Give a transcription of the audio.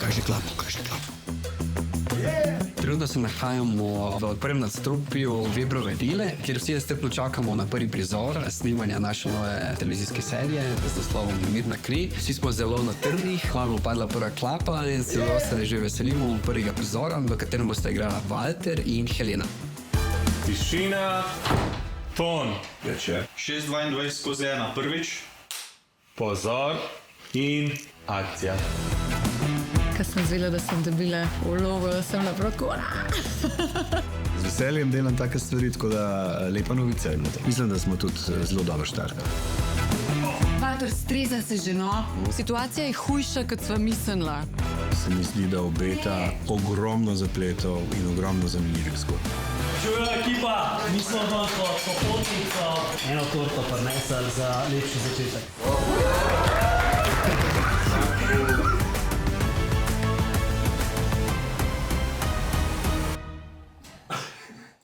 Kaže klapo. Trenutno se nahajamo v prvem nadstropju Vebrove vile, kjer vsi strpno čakamo na prvi prizor snemanja naše nove televizijske serije z naslovom NEMIRNA KRI. Vsi smo zelo na trnih, kmalu bo padla prva klapa in se že veselimo prvega prizora, v katerem bosta igrala Walter in Helena. Tišina, ton. Reče 6:22/1 prvič. Pozor in akcija. Ko sem zvedela, da sem dobila vlogo, sem naprotko. Z veseljem delam take stvari, tako da lepa novica je. Mislim, da smo tudi zelo dobro štartali. Walter, streza se že, no. Situacija je hujša, kot sva mislila. Se mi zdi, da obeta ogromno zapletov in ogromno zanimivih zgodb. Čujo ekipa, mi smo vam kot popotnico eno torto prinesli za lepši začetek.